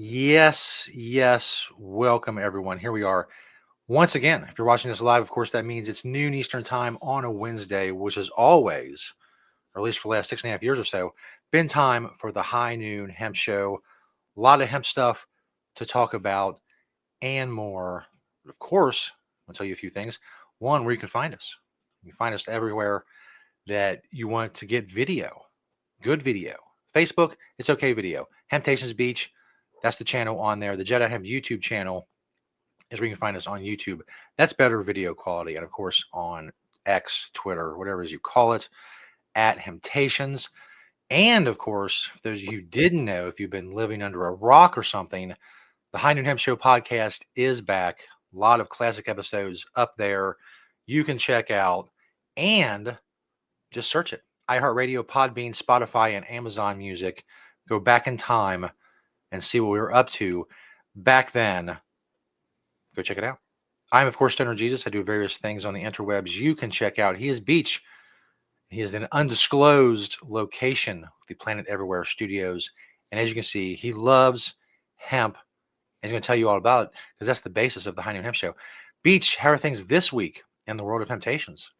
Yes, yes. Welcome, everyone. Here we are once again. If you're watching this live, of course, that means it's noon Eastern time on a Wednesday, which is always, or at least for the last 6.5 years or so, been time for the High Noon Hemp Show. A lot of hemp stuff to talk about and more. Of course, I'll tell you a few things. One, where you can find us. You can find us everywhere that you want to get video, good video. Facebook, it's okay video. Temptations Beach, that's the channel on there. The Jedi Hemp YouTube channel is where you can find us on YouTube. That's better video quality. And of course, on X, Twitter, whatever as you call it, at Temptations. And of course, for those of you who didn't know, if you've been living under a rock or something, the High Noon Hemp Show podcast is back. A lot of classic episodes up there you can check out and just search it. iHeartRadio, Podbean, Spotify, and Amazon Music. Go back in time and see what we were up to back then. Go check it out. I'm, of course, Stoner Jesus. I do various things on the interwebs you can check out. He is Beach. He is in an undisclosed location, the Planet Everywhere Studios. And as you can see, he loves hemp. He's going to tell you all about it because that's the basis of the High Noon Hemp Show. Beach, how are things this week in the world of temptations?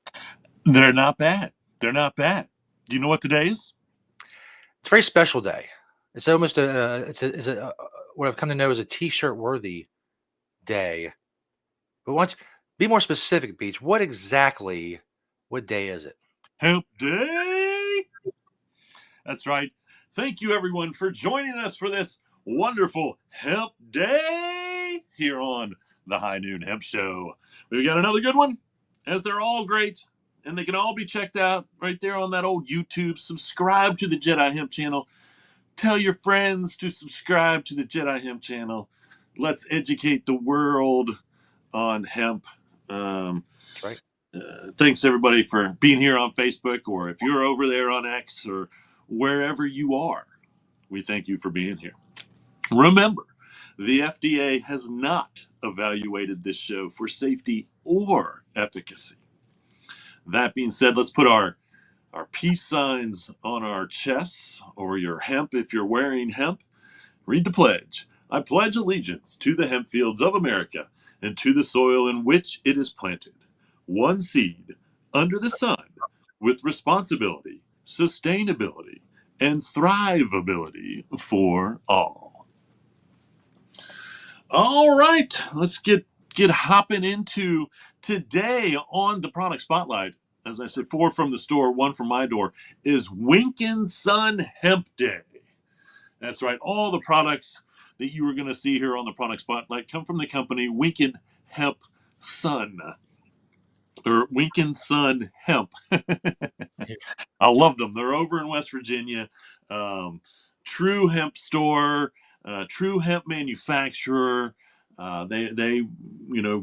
They're not bad. They're not bad. Do you know what today is? It's a very special day. It's almost what I've come to know as a T-shirt worthy day. But once, be more specific, Beach. What day is it? Hemp Day. That's right. Thank you, everyone, for joining us for this wonderful Hemp Day here on the High Noon Hemp Show. We've got another good one, as they're all great, and they can all be checked out right there on that old YouTube. Subscribe to the Jedi Hemp channel. Tell your friends to subscribe to the Jedi Hemp channel. Let's educate the world on hemp. That's right. Thanks everybody for being here on Facebook, or if you're over there on X or wherever you are, we thank you for being here. Remember, the FDA has not evaluated this show for safety or efficacy. That being said, let's put our peace signs on our chests, or your hemp if you're wearing hemp. Read the pledge. I pledge allegiance to the hemp fields of America and to the soil in which it is planted. One seed under the sun, with responsibility, sustainability, and thrivability for all. All right, let's get hopping into today on the product spotlight. As I said, 4 from the store, 1 from my door, is Winkin' Sun Hemp Day. That's right, all the products that you are going to see here on the product spotlight come from the company Winkin' Hemp Sun. Or Winkin' Sun Hemp. I love them. They're over in West Virginia. True hemp store, true hemp manufacturer. They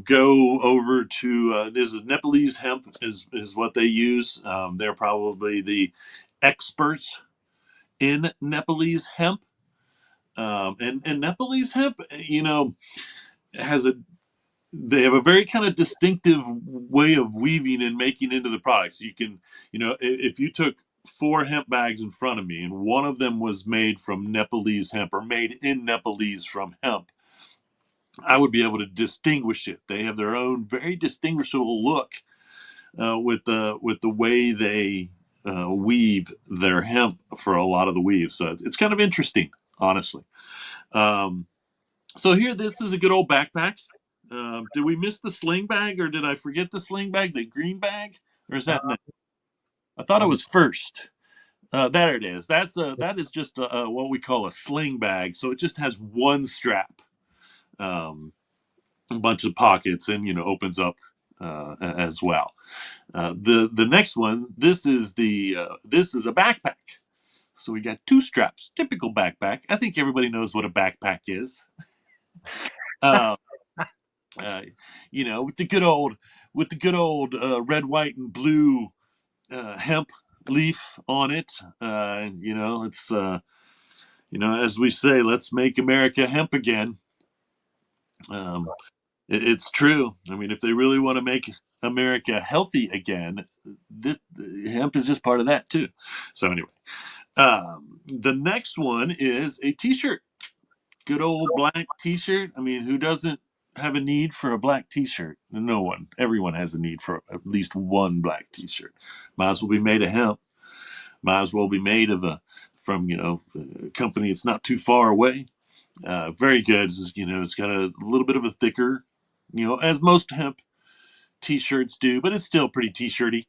go over to there's a Nepalese hemp is what they use. They're probably the experts in Nepalese hemp. And Nepalese hemp, has they have a very kind of distinctive way of weaving and making into the products. You can, if you took 4 hemp bags in front of me and one of them was made from Nepalese hemp or made in Nepalese from hemp, I would be able to distinguish it. They have their own very distinguishable look with the way they weave their hemp for a lot of the weaves. So it's kind of interesting, honestly. So here, this is a good old backpack. Did we miss the sling bag, or did I forget the sling bag, the green bag, or is that next? I thought it was first. There it is. That is just what we call a sling bag. So it just has one strap, a bunch of pockets, and opens up as well. The next one. This is a backpack. So we got 2 straps. Typical backpack. I think everybody knows what a backpack is. With the good old red, white, and blue hemp leaf on it. It's as we say, let's make America hemp again. It's true. I mean, if they really want to make America healthy again, hemp is just part of that too. So anyway, the next one is a T-shirt. good old black T-shirt. I mean, who doesn't have a need for a black T-shirt? No one. Everyone has a need for at least one black T-shirt. Might as well be made of hemp. Might as well be made of from a company that's not too far away. Very good. It's got a little bit of a thicker, as most hemp T-shirts do, but it's still pretty T-shirty.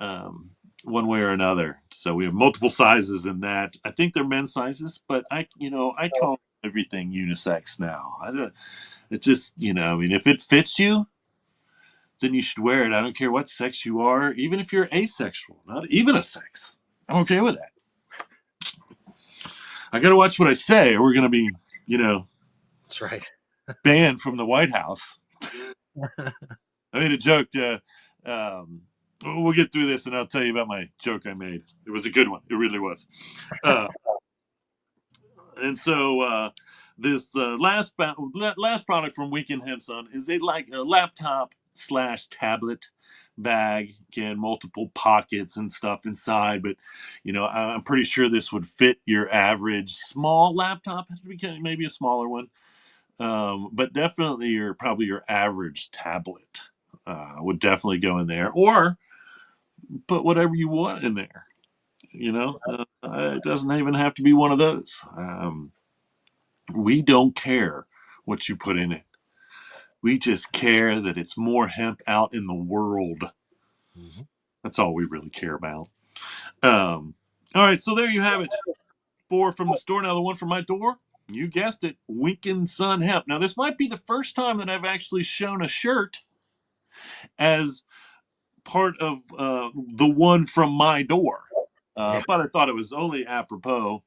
Um, one way or another. So we have multiple sizes in that. I think they're men's sizes, but I call everything unisex now. I don't. It's just I mean, if it fits you, then you should wear it. I don't care what sex you are, even if you're asexual, not even a sex. I'm okay with that. I got to watch what I say, or we're gonna be, That's right. banned from the White House. I made a joke. We'll get through this, and I'll tell you about my joke I made. It was a good one. It really was. Uh, and so this last product from Weekend Hemp Sun is a laptop slash tablet bag. Again, multiple pockets and stuff inside, but I'm pretty sure this would fit your average small laptop. Maybe a smaller one, but definitely probably your average tablet would definitely go in there, or put whatever you want in there. It doesn't even have to be one of those. We don't care what you put in it. We just care that it's more hemp out in the world. Mm-hmm. That's all we really care about. All right, so there you have it. 4 from the store. Now the one from my door, you guessed it, Winkin' Sun Hemp. Now this might be the first time that I've actually shown a shirt as part of the one from my door. Yeah. But I thought it was only apropos.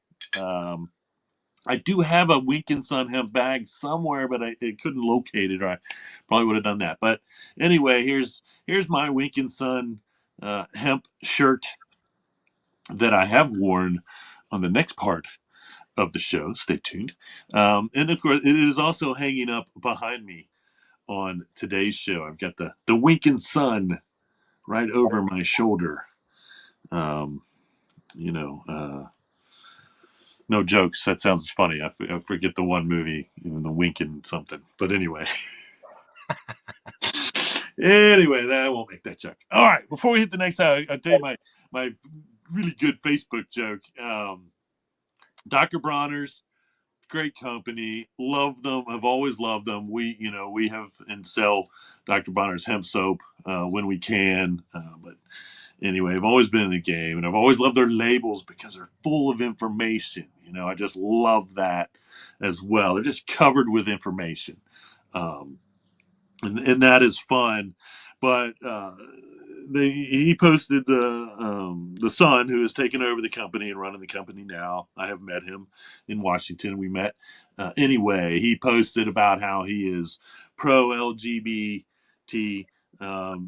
I do have a Winkin' Sun hemp bag somewhere, but I couldn't locate it, or I probably would have done that. But anyway, here's my Winkin' Sun hemp shirt that I have worn on the next part of the show. Stay tuned. And of course, it is also hanging up behind me on today's show. I've got the Winkin' Sun right over my shoulder. Um, you know, no jokes. That sounds funny. I forget the one movie, the Winkin' something. But anyway, I won't make that joke. All right, before we hit the next, I'll tell you my really good Facebook joke. Dr. Bronner's, great company. Love them. I've always loved them. We have and sell Dr. Bronner's hemp soap when we can. But anyway, I've always been in the game, and I've always loved their labels because they're full of information. I just love that as well. They're just covered with information, and that is fun. But he posted the son who has taken over the company and running the company now. I have met him in Washington. We met anyway. He posted about how he is pro LGBT,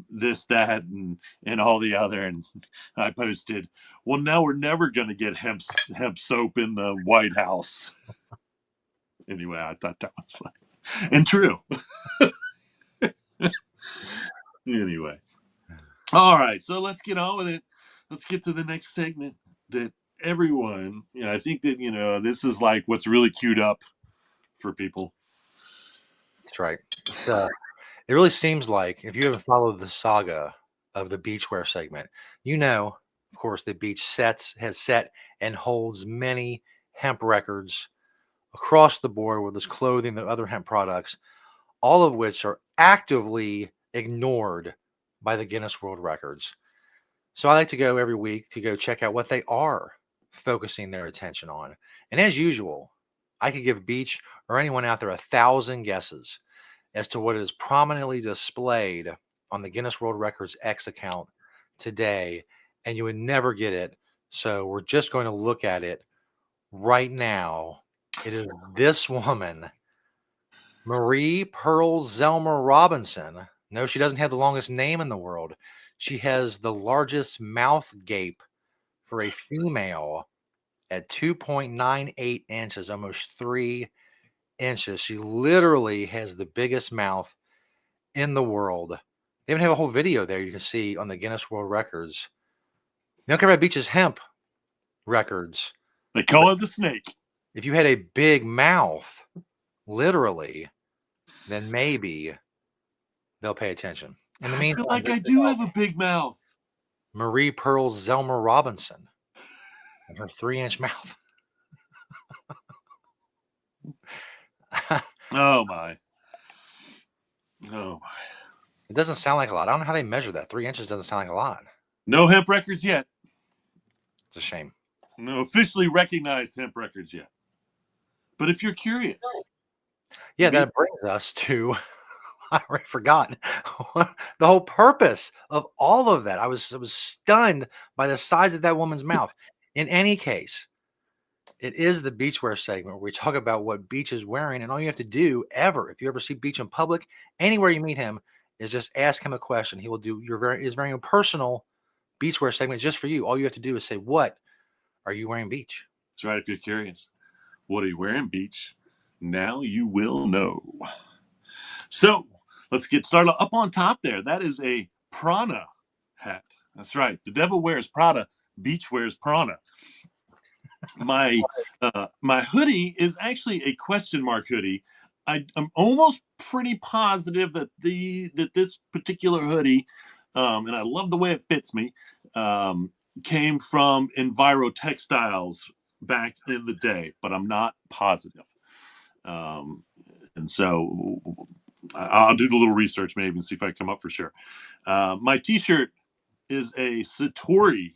this, that, and all the other. And I posted, well, now we're never going to get hemp soap in the White House. Anyway, I thought that was funny and true. Anyway. All right, so let's get on with it. Let's get to the next segment that everyone, I think that, this is like what's really queued up for people. That's right. It really seems like if you haven't followed the saga of the beachwear segment, of course, the beach has set and holds many hemp records across the board with its clothing and other hemp products, all of which are actively ignored by the Guinness World Records. So I like to go every week to go check out what they are focusing their attention on. And as usual, I could give Beach or anyone out there 1,000 guesses as to what is prominently displayed on the Guinness World Records X account today, and you would never get it. So we're just going to look at it right now. It is this woman, Marie Pearl Zelmer Robinson. No, she doesn't have the longest name in the world. She has the largest mouth gape for a female at 2.98 inches, almost 3 inches. She literally has the biggest mouth in the world. They even have a whole video there you can see on the Guinness World Records. You don't care about Beach's hemp records. They call it the snake. If you had a big mouth, literally, then maybe they'll pay attention. In the I feel meantime, like I do have a big mouth. Marie Pearl Zelmer Robinson and her 3-inch mouth. Oh my. Oh my. It doesn't sound like a lot. I don't know how they measure that. 3 inches doesn't sound like a lot. No hemp records yet. It's a shame. No officially recognized hemp records yet. But if you're curious, Yeah, that brings us to I already forgot the whole purpose of all of that. I was stunned by the size of that woman's mouth. In any case, it is the beachwear segment where we talk about what Beach is wearing, and all you have to do ever, if you ever see Beach in public, anywhere you meet him, is just ask him a question. He will do his very own personal beachwear segment just for you. All you have to do is say, "What are you wearing, Beach?" that's right. If you're curious, what are you wearing, Beach? Now you will know. So let's get started. Up on top there, that is a Prana hat. That's right. The devil wears Prada. Beach wears Prana. My my hoodie is actually a question mark hoodie. I'm almost pretty positive that this particular hoodie, and I love the way it fits me, came from Enviro Textiles back in the day, but I'm not positive. And so I'll do the little research maybe and see if I come up for sure. My T-shirt is a Satori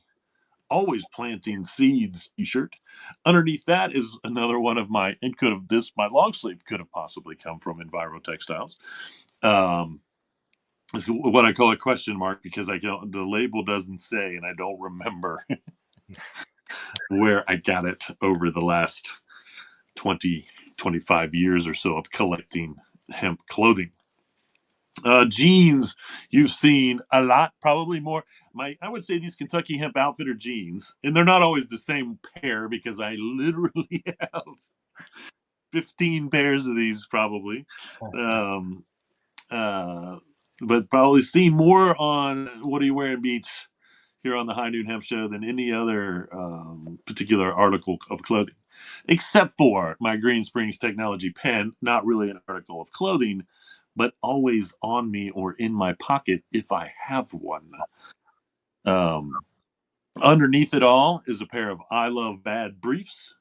always planting seeds T-shirt. Underneath that is another one of my my long sleeve could have possibly come from Enviro Textiles. It's what I call a question mark because the label doesn't say and I don't remember where I got it over the last 20, 25 years or so of collecting hemp clothing. Jeans, you've seen a lot, probably more. I would say these Kentucky Hemp Outfitter jeans, and they're not always the same pair because I literally have 15 pairs of these, probably. But probably seen more on What Are You Wearing Beach here on the High Noon Hemp Show than any other particular article of clothing, except for my Green Springs Technology pen, not really an article of clothing, but always on me or in my pocket if I have one. Underneath it all is a pair of I Love Bad briefs.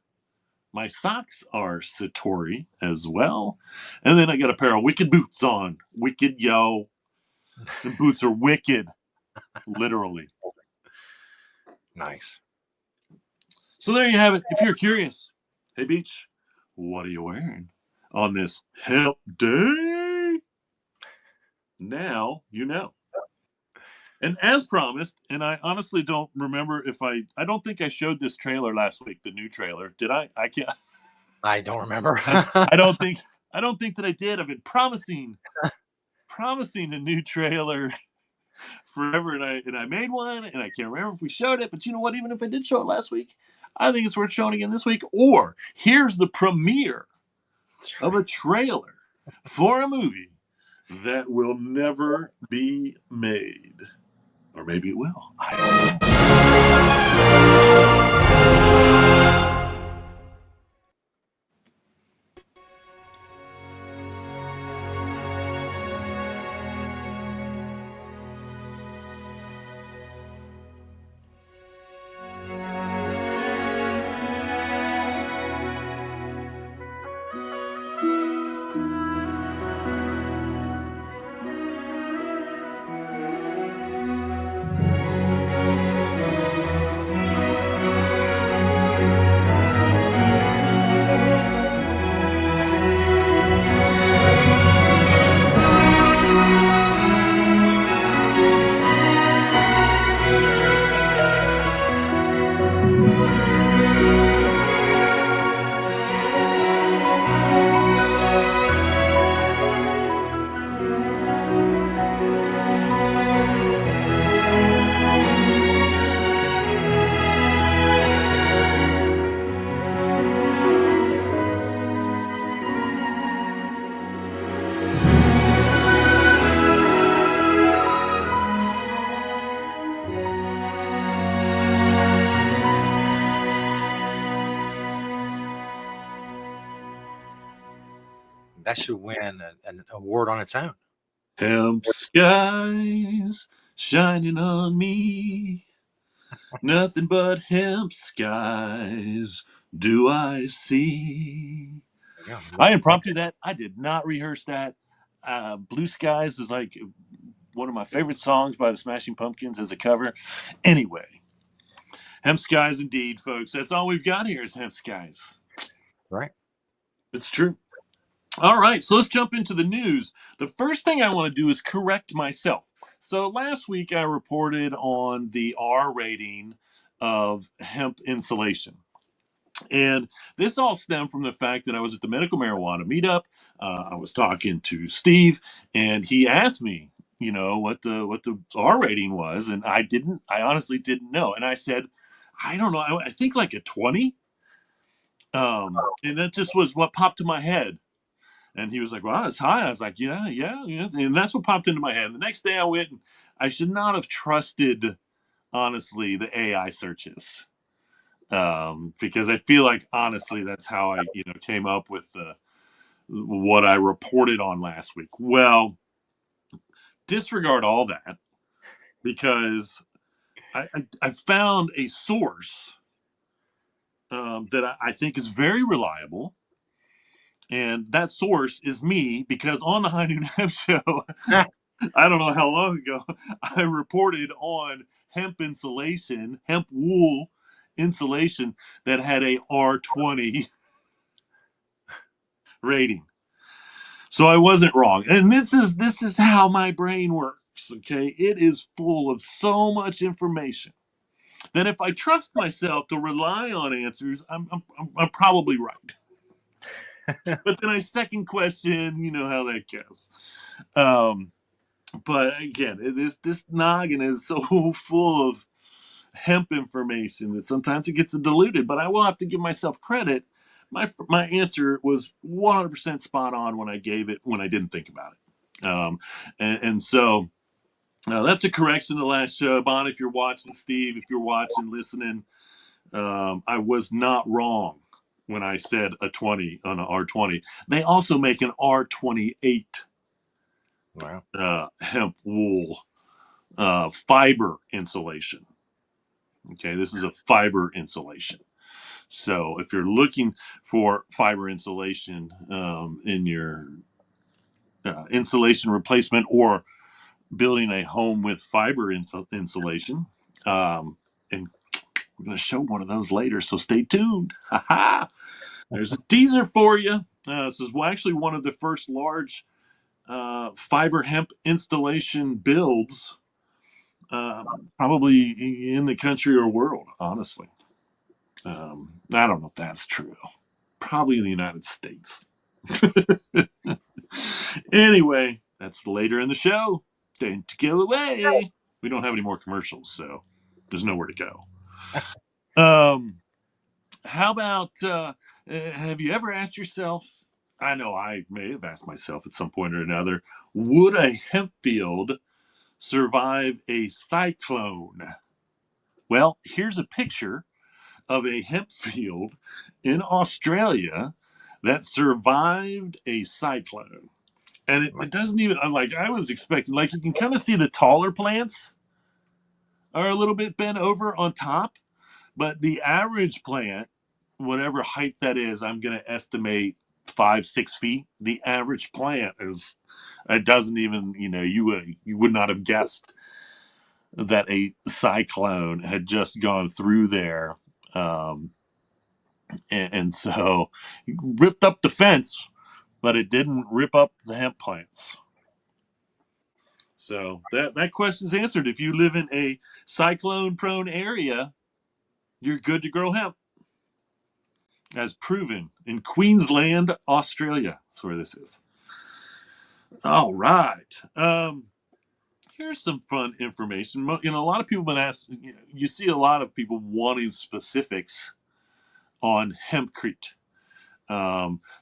My socks are Satori as well. And then I got a pair of wicked boots on. Wicked, yo. The boots are wicked, literally. Nice. So there you have it. If you're curious, hey, Beach, what are you wearing on this Hemp Day? Now you know. And as promised, and I honestly don't remember if I don't think I showed this trailer last week, the new trailer. Did I? I can't. I don't remember. I don't think that I did. I've been promising a new trailer forever, and I made one, and I can't remember if we showed it. But you know what? Even if I did show it last week, I think it's worth showing again this week. Or here's the premiere of a trailer for a movie that will never be made. Or maybe it will. I don't know. That should win an award on its own. Hemp skies shining on me. Nothing but hemp skies do I see. Yeah, I nothing but impromptu that. I did not rehearse that. Blue Skies is like one of my favorite songs by the Smashing Pumpkins as a cover. Anyway, Hemp Skies indeed, folks. That's all we've got here is Hemp Skies. right. It's true. All right, so let's jump into the news. The first thing I want to do is correct myself. So last week I reported on the R rating of hemp insulation. And this all stemmed from the fact that I was at the medical marijuana meetup. I was talking to Steve, and he asked me, what the R rating was, and I honestly didn't know. And I said, I don't know. I think like a 20. And that just was what popped to my head. And he was like, "Wow, it's high." I was like, "Yeah, yeah, yeah." And that's what popped into my head. The next day I went, and I should not have trusted, honestly, the AI searches. Because I feel like honestly that's how I came up with what I reported on last week. Well, disregard all that because I found a source that I think is very reliable, and that source is me because on the High Noon Hemp Show, Ah, I don't know how long ago, I reported on hemp insulation, hemp wool insulation that had a R20 rating. So I wasn't wrong. And this is how my brain works, okay? It is full of so much information that if I trust myself to rely on answers, I'm probably right. But then I second question, you know how that goes. Um, but again, this noggin is so full of hemp information that sometimes it gets diluted. But I will have to give myself credit. My answer was 100% spot on when I gave it when I didn't think about it. And so that's a correction to the last show. Bon, if you're watching, Steve, if you're watching, listening, I was not wrong when I said a 20 on an R20. They also make an R28 wow. hemp wool fiber insulation. Okay, this is a fiber insulation. So if you're looking for fiber insulation in your insulation replacement or building a home with fiber insulation, and we're going to show one of those later, so stay tuned. There's a teaser for you. This is actually one of the first large fiber hemp installation builds, probably in the country or world, honestly. I don't know if that's true. Probably in the United States. Anyway, that's later in the show. Don't go away. We don't have any more commercials, so there's nowhere to go. How about have you ever asked yourself? I know I may have asked myself at some point or another, would a hemp field survive a cyclone? Well, here's a picture of a hemp field in Australia that survived a cyclone. And it doesn't even, I'm like, I was expecting, like, you can kind of see the taller plants are a little bit bent over on top, but the average plant, whatever height that is, I'm going to estimate 5, 6 feet. The average plant is, it doesn't even, you would not have guessed that a cyclone had just gone through there. Um, and so ripped up the fence, but it didn't rip up the hemp plants. So that question's answered. If you live in a cyclone prone area, you're good to grow hemp, as proven in Queensland, Australia. That's where this is. All right. Here's some fun information. A lot of people have been asked, you see a lot of people wanting specifics on hempcrete.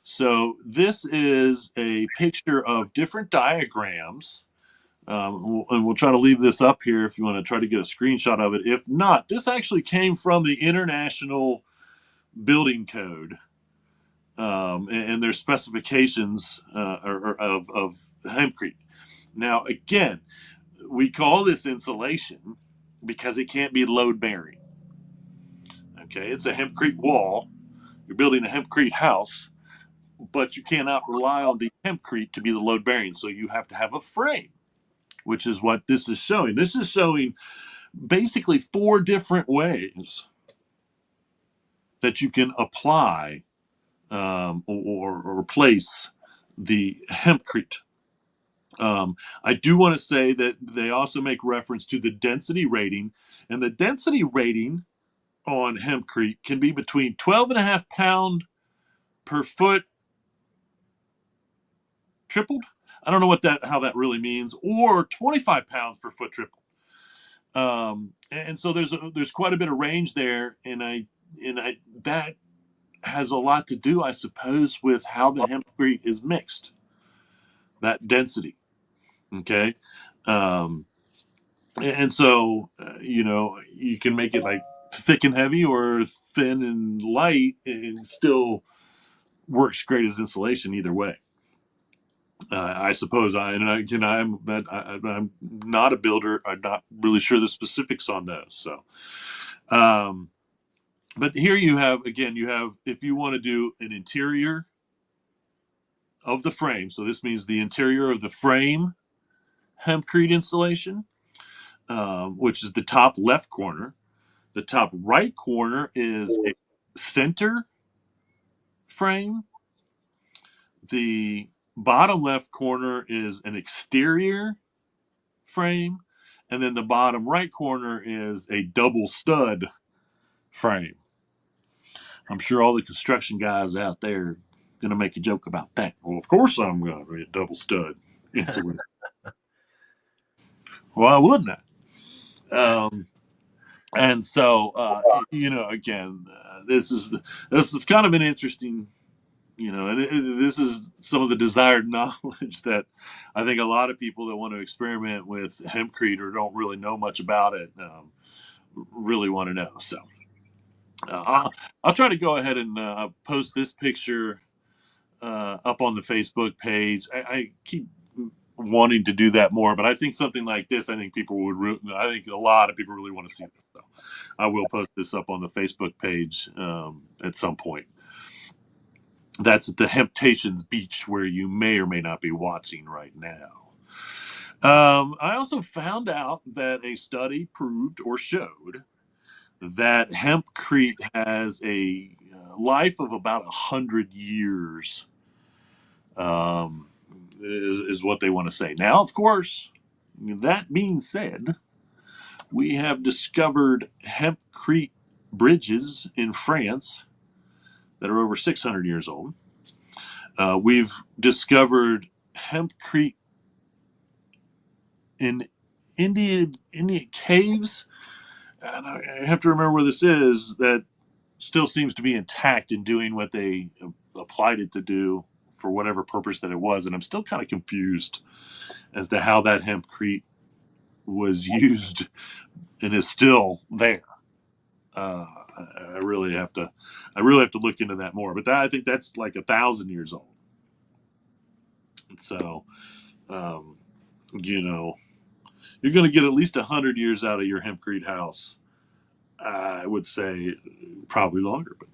So this is a picture of different diagrams. And we'll try to leave this up here if you want to try to get a screenshot of it. If not, this actually came from the International Building Code. and their specifications of hempcrete. Now, again, we call this insulation because it can't be load bearing. Okay, it's a hempcrete wall. You're building a hempcrete house, but you cannot rely on the hempcrete to be the load bearing. So you have to have a frame, which is what this is showing. This is showing basically four different ways that you can apply or replace the hempcrete. I do want to say that they also make reference to the density rating, and the density rating on hempcrete can be between 12.5 pound per foot tripled. I don't know how that really means, or 25 pounds per foot tripled. And so there's quite a bit of range there, and I that has a lot to do, I suppose, with how the hempcrete is mixed. That density, okay. Um, and so you can make it like thick and heavy or thin and light, and still works great as insulation either way. I suppose I'm not a builder. I'm not really sure the specifics on those. So, um, but here you have if you want to do an interior of the frame. So this means the interior of the frame hempcrete installation, which is the top left corner. The top right corner is a center frame. The bottom left corner is an exterior frame. And then the bottom right corner is a double stud frame. I'm sure all the construction guys out there are going to make a joke about that. Well, of course I'm going to be a double stud insulation. Why wouldn't I? And so, again, this is kind of an interesting, and this is some of the desired knowledge that I think a lot of people that want to experiment with hempcrete or don't really know much about it really want to know. So I'll try to go ahead and post this picture up on the Facebook page. I keep wanting to do that more, but I think something like this, I think I think a lot of people really want to see this. So I will post this up on the Facebook page at some point. That's at the Hemptations Beach, where you may or may not be watching right now. I also found out that a study proved or showed that hempcrete has a life of about 100 years. Um, is what they want to say. Now, of course, that being said, we have discovered hempcrete bridges in France that are over 600 years old. We've discovered hempcrete in Indian caves, and I have to remember where this is, that still seems to be intact in doing what they applied it to do for whatever purpose that it was. And I'm still kind of confused as to how that hempcrete was used and is still there. I really have to, look into that more. But I think that's like 1,000 years old. So, um, you know, you're going to get at least 100 years out of your hempcrete house. I would say probably longer, but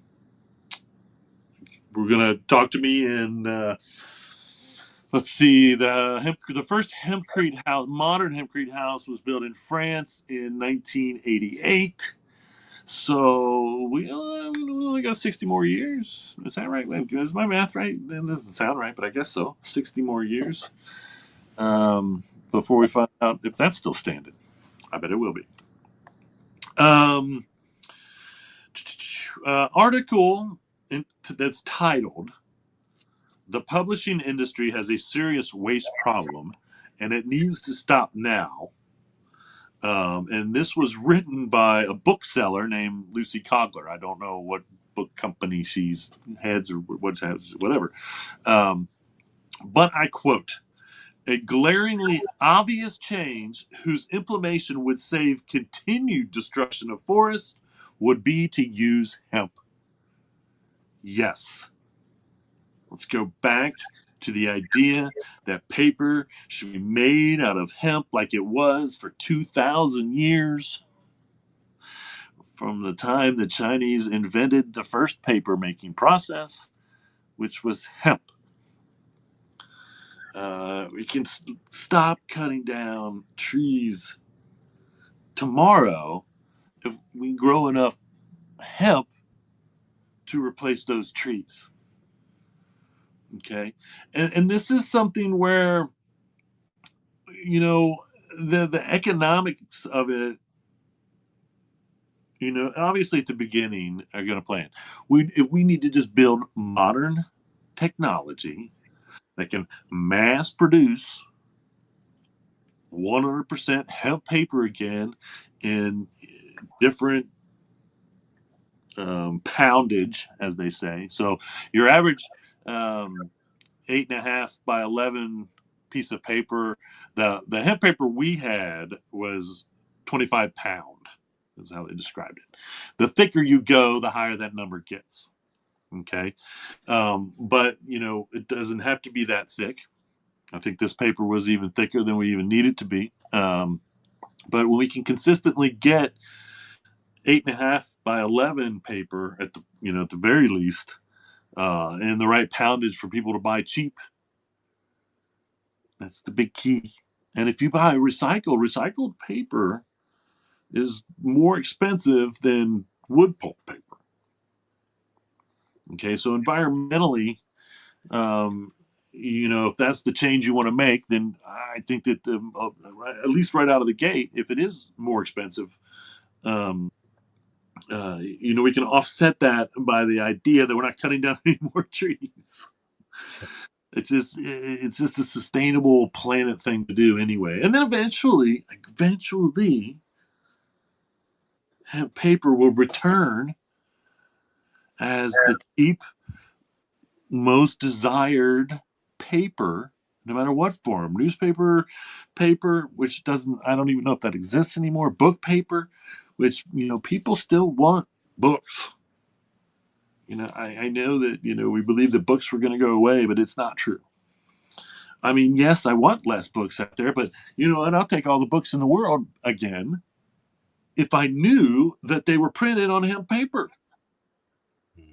we're going to talk to me in. Let's see. The first hempcrete house, modern hempcrete house, was built in France in 1988. So we only got 60 more years. Is that right? Is my math right? That doesn't sound right, but I guess so. 60 more years before we find out if that's still standing. I bet it will be. Article that's titled "The Publishing Industry Has a Serious Waste Problem and It Needs to Stop Now." And this was written by a bookseller named Lucy Cogler. I don't know what book company she's heads or whatever. But I quote, "A glaringly obvious change whose implementation would save continued destruction of forests would be to use hemp." Yes. Let's go back to the idea that paper should be made out of hemp like it was for 2,000 years, from the time the Chinese invented the first paper making process, which was hemp. We can stop cutting down trees tomorrow if we grow enough hemp to replace those trees. Okay. And this is something where, you know, the economics of it, obviously at the beginning are going to play in. We need to just build modern technology that can mass produce 100% hemp paper again in different poundage, as they say. So your average 8.5 by 11 piece of paper, the hemp paper we had was 25 pound. Is how they described it. The thicker you go, the higher that number gets. Okay, but it doesn't have to be that thick. I think this paper was even thicker than we even need it to be. But when we can consistently get 8.5 by 11 paper at the very least, and the right poundage for people to buy cheap, that's the big key. And if you buy recycled paper is more expensive than wood pulp paper. Okay, so environmentally, if that's the change you want to make, then I think that at least right out of the gate, if it is more expensive, we can offset that by the idea that we're not cutting down any more trees. It's just a sustainable planet thing to do anyway. And then eventually, paper will return as the cheap, most desired paper, no matter what form. Newspaper, paper, which I don't even know if that exists anymore. Book paper, which, people still want books. I know that, we believe that books were going to go away, but it's not true. I mean, yes, I want less books out there, but and I'll take all the books in the world again if I knew that they were printed on hemp paper.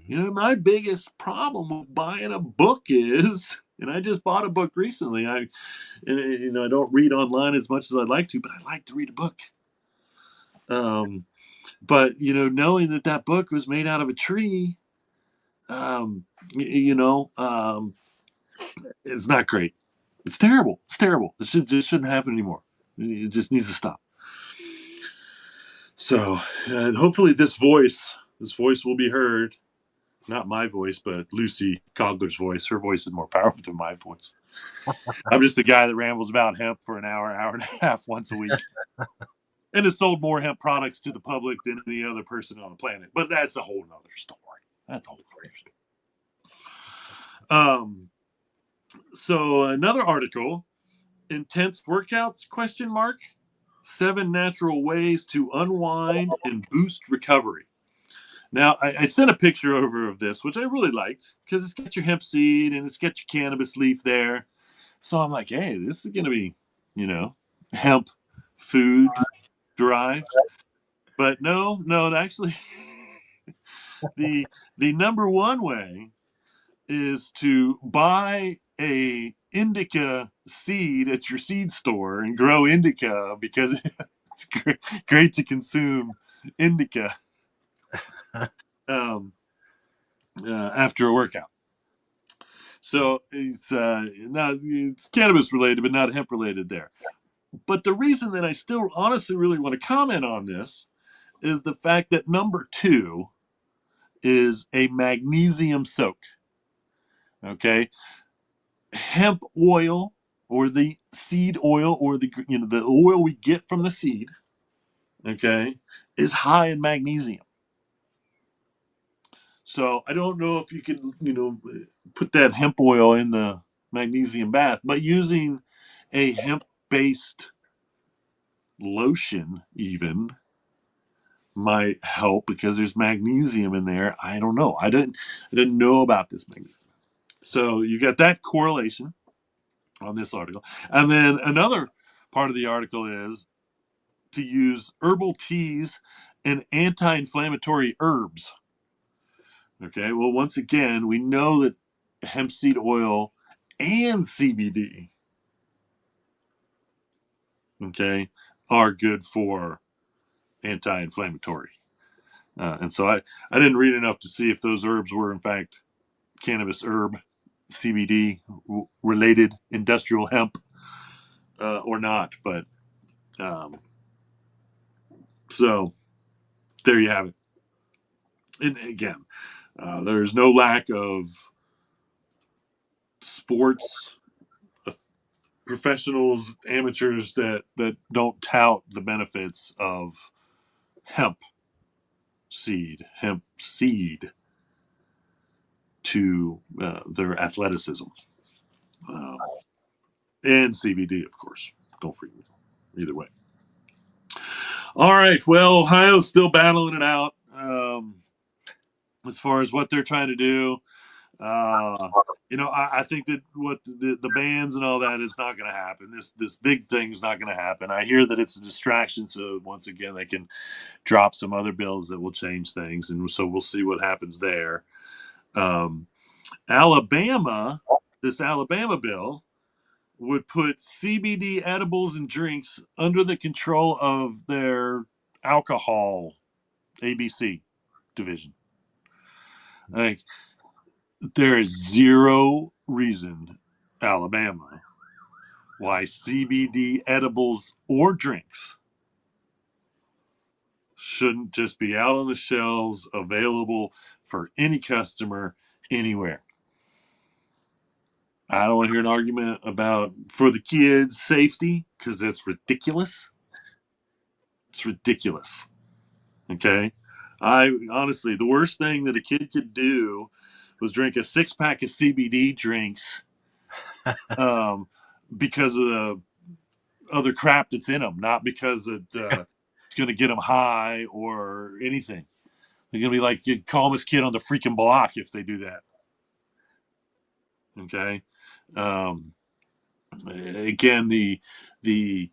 My biggest problem with buying a book is, and I just bought a book recently. I don't read online as much as I'd like to, but I like to read a book. But knowing that book was made out of a tree, it's not great. It's terrible. It's terrible. Just shouldn't happen anymore. It just needs to stop. So, hopefully, this voice will be heard. Not my voice, but Lucy Cogler's voice. Her voice is more powerful than my voice. I'm just the guy that rambles about hemp for an hour and a half once a week, and has sold more hemp products to the public than any other person on the planet. But that's a whole nother story. So another article: intense workouts? Question mark. 7 natural ways to unwind and boost recovery. Now, I sent a picture over of this, which I really liked because it's got your hemp seed and it's got your cannabis leaf there. So I'm like, hey, this is going to be, hemp food derived. But no, actually, the number one way is to buy a indica seed at your seed store and grow indica because it's great to consume indica after a workout. So it's cannabis related, but not hemp related there. But the reason that I still honestly really want to comment on this is the fact that number 2 is a magnesium soak. Okay, hemp oil or the seed oil or the oil we get from the seed, okay, is high in magnesium. So I don't know if you can, put that hemp oil in the magnesium bath, but using a hemp-based lotion even might help because there's magnesium in there. I don't know. I didn't know about this magnesium. So you got that correlation on this article. And then another part of the article is to use herbal teas and anti-inflammatory herbs. Okay, well, once again, we know that hemp seed oil and CBD, okay, are good for anti-inflammatory. And so I didn't read enough to see if those herbs were in fact cannabis herb, CBD related industrial hemp or not. But um, so there you have it. And again, there's no lack of sports professionals, amateurs that don't tout the benefits of hemp hemp seed to their athleticism, um, and CBD, of course. Don't forget either way. All right. Well, Ohio's still battling it out as far as what they're trying to do. Uh, I think that what the bans and all that is not going to happen. This big thing is not going to happen. I hear that it's a distraction, so once again they can drop some other bills that will change things, and so we'll see what happens there. Um, Alabama, this Alabama bill would put CBD edibles and drinks under the control of their alcohol ABC division. Like, there is zero reason, Alabama, why CBD edibles or drinks shouldn't just be out on the shelves available for any customer anywhere. I don't want to hear an argument about for the kids' safety because that's ridiculous. It's ridiculous. Okay. I honestly, the worst thing that a kid could do was drink a 6-pack of CBD drinks um, because of the other crap that's in them, not because it's going to get them high or anything. They're going to be like the calmest kid on the freaking block if they do that. Okay. Um, again, the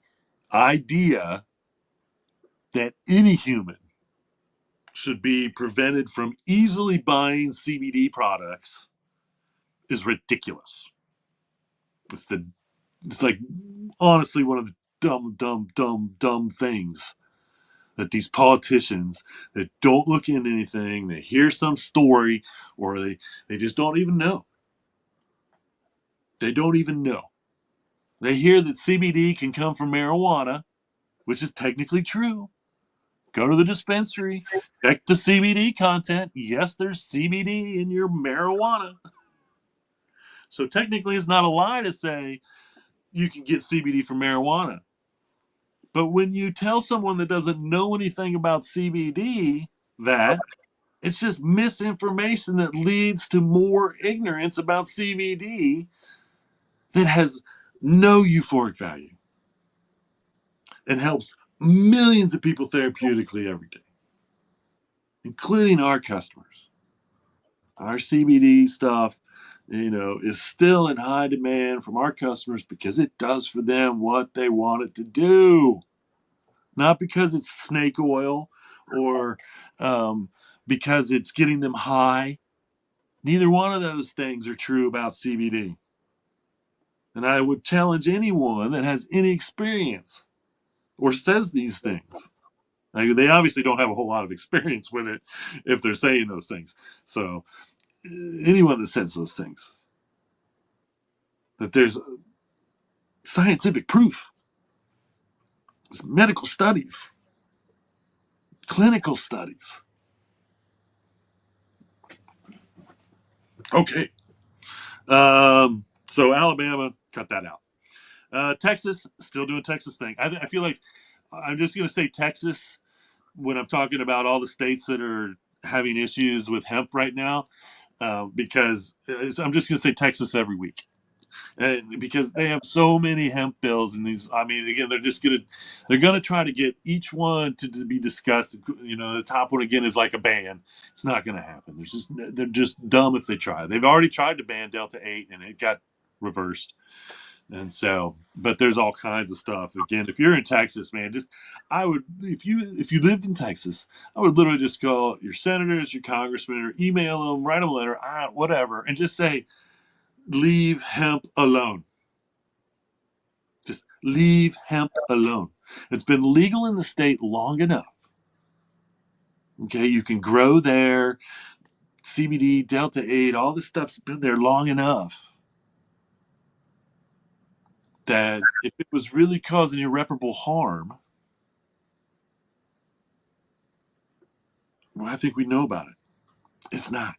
idea that any human should be prevented from easily buying CBD products is ridiculous. It's the it's like honestly one of the dumb things that these politicians that don't look into anything, they hear some story, or they just don't even know. They don't even know. They hear that CBD can come from marijuana, which is technically true. Go to the dispensary, check the CBD content. Yes, there's CBD in your marijuana. So technically, it's not a lie to say you can get CBD from marijuana. But when you tell someone that doesn't know anything about CBD that, it's just misinformation that leads to more ignorance about CBD that has no euphoric value and helps millions of people therapeutically every day, including our customers. Our CBD stuff, is still in high demand from our customers because it does for them what they want it to do. Not because it's snake oil or because it's getting them high. Neither one of those things are true about CBD. And I would challenge anyone that has any experience or says these things. Like, they obviously don't have a whole lot of experience with it if they're saying those things. So anyone that says those things, that there's scientific proof, medical studies, clinical studies. Okay. So Alabama, cut that out. Texas, still doing Texas thing. I feel like I'm just going to say Texas when I'm talking about all the states that are having issues with hemp right now, because I'm just going to say Texas every week. And because they have so many hemp bills, and these, I mean, again, they're gonna try to get each one to be discussed. You know, the top one again is like a ban. It's not gonna happen. They're just dumb if they try. They've already tried to ban Delta 8, and it got reversed. And so, but there's all kinds of stuff. Again, if you're in Texas, man, just I would if you lived in Texas, I would literally just call your senators, your congressmen, or email them, write them a letter, whatever, and just say, leave hemp alone. Just leave hemp alone. It's been legal in the state long enough. Okay, you can grow there. CBD, Delta 8, all this stuff's been there long enough that if it was really causing irreparable harm, well, I think we know about it. It's not.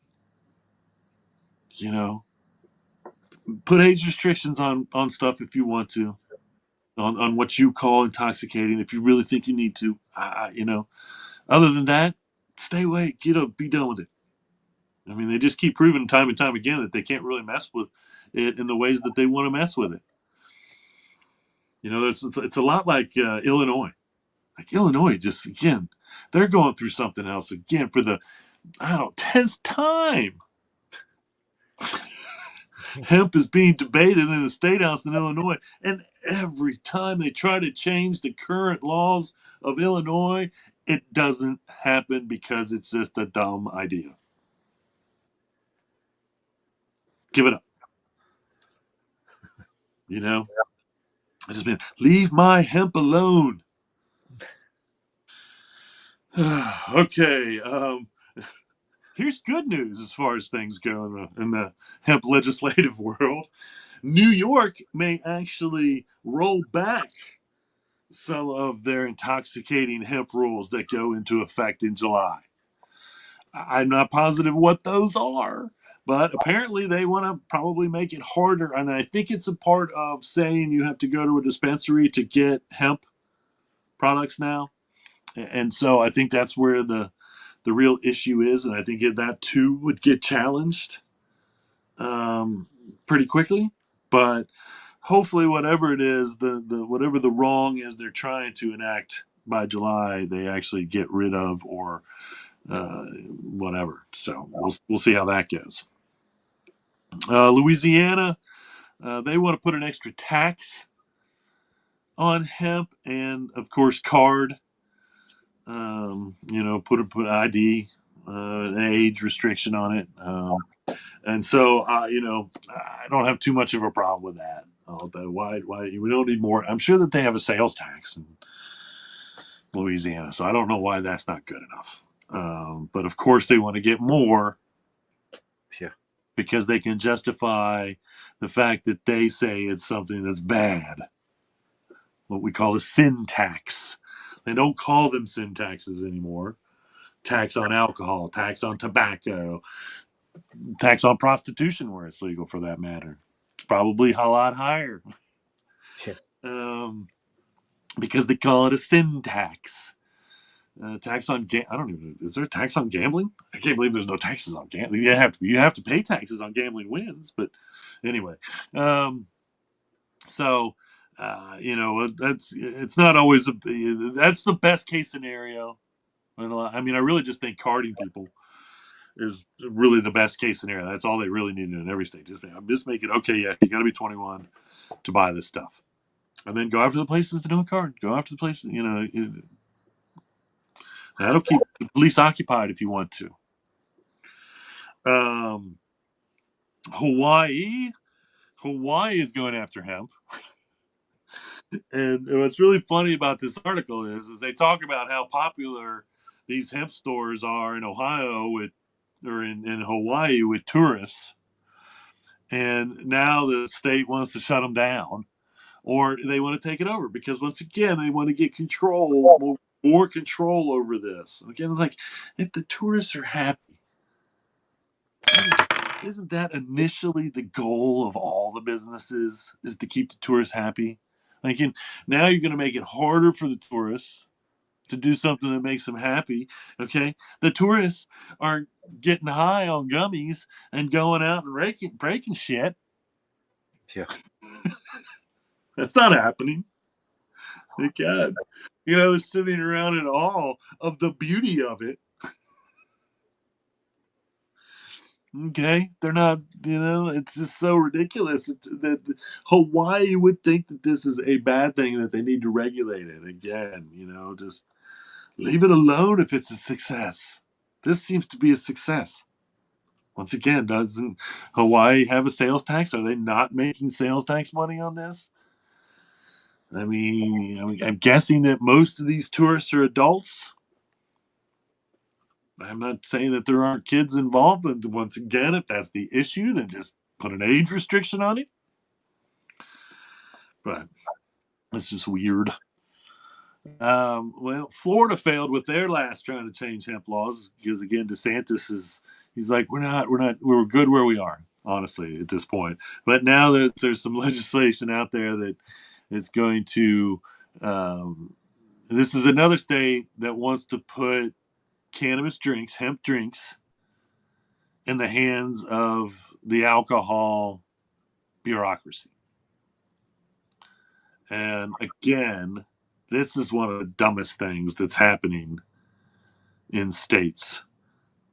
You know, put age restrictions on stuff if you want to, on what you call intoxicating, if you really think you need to. You know, other than that, stay away. Get up, be done with it. I mean, they just keep proving time and time again that they can't really mess with it in the ways that they want to mess with it. You know, it's a lot like Illinois. Like Illinois, just again, they're going through something else again for the I don't know 10th time. Hemp is being debated in the state house in Illinois, and every time they try to change the current laws of Illinois, it doesn't happen because it's just a dumb idea. Give it up. You know, I just been leave my hemp alone. Okay. Here's good news as far as things go in the hemp legislative world. New York may actually roll back some of their intoxicating hemp rules that go into effect in July. I'm not positive what those are, but apparently they want to probably make it harder. And I think it's a part of saying you have to go to a dispensary to get hemp products now. And so I think that's where the real issue is. And I think that too would get challenged pretty quickly. But hopefully, whatever it is, the whatever the wrong is they're trying to enact by July, they actually get rid of or whatever. So we'll see how that goes. Louisiana, they want to put an extra tax on hemp and, of course, card. You know, put ID, an age restriction on it. And so, you know, I don't have too much of a problem with that. Although, why we don't need more? I'm sure that they have a sales tax in Louisiana, so I don't know why that's not good enough. But of course, they want to get more Yeah. because they can justify the fact that they say it's something that's bad. What we call a sin tax. They don't call them sin taxes anymore. Tax on alcohol, tax on tobacco, tax on prostitution where it's legal for that matter. It's probably a lot higher. Yeah. Um, because they call it a sin tax. Tax on I don't even, is there a tax on gambling? I can't believe there's no taxes on gambling. You have to pay taxes on gambling wins, but anyway. So you know, it's not always that's the best case scenario. I mean, I really just think carding people is really the best case scenario. That's all they really need to do in every state. Just make it okay. Yeah, you got to be 21 to buy this stuff, and then go after the places that don't card. Go after the places. You know, that'll keep the police occupied if you want to. Um, Hawaii, Hawaii is going after hemp, and what's really funny about this article is they talk about how popular these hemp stores are in Ohio with, or in Hawaii with tourists, and now the state wants to shut them down, or they want to take it over because once again they want to get more control over this. Again, it's like if the tourists are happy, isn't that initially the goal of all the businesses is to keep the tourists happy? Like now you're going to make it harder for the tourists to do something that makes them happy. Okay, the tourists are getting high on gummies and going out and breaking shit. Yeah. That's not happening. Thank God. They're sitting around in awe of the beauty of it. Okay, they're not. It's just so ridiculous that Hawaii would think that this is a bad thing, that they need to regulate it again. Just leave it alone if it's a success. This seems to be a success. Once again, doesn't Hawaii have a sales tax? Are they not making sales tax money on this? I'm guessing that most of these tourists are adults. I'm not saying that there aren't kids involved, but once again, if that's the issue, then just put an age restriction on it. But it's just weird. Well, Florida failed with their last trying to change hemp laws because again, DeSantis he's like, we're good where we are, honestly, at this point. But now that there's some legislation out there that is going to, this is another state that wants to put cannabis drinks, hemp drinks, in the hands of the alcohol bureaucracy. And again, this is one of the dumbest things that's happening in states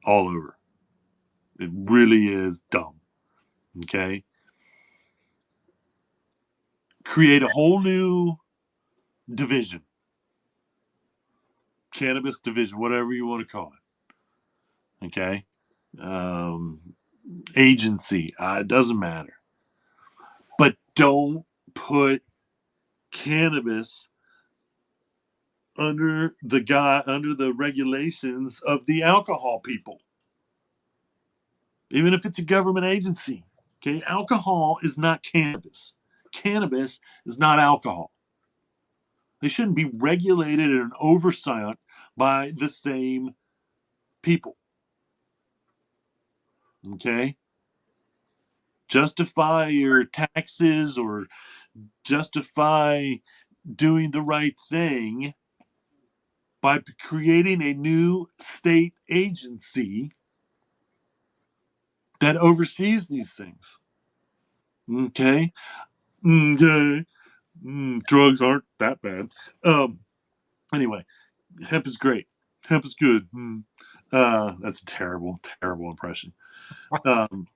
all over. It really is dumb. Okay. Create a whole new division, cannabis division, whatever you want to call it. Okay. Um, Agency, it doesn't matter. But don't put cannabis under the regulations of the alcohol people, even if it's a government agency. Okay, alcohol is not cannabis. Cannabis is not alcohol. They shouldn't be regulated and oversight by the same people. Okay, justify your taxes or justify doing the right thing by creating a new state agency that oversees these things. Okay. Okay. Drugs aren't that bad. Anyway, hemp is great. Hemp is good. That's a terrible, terrible impression. Um,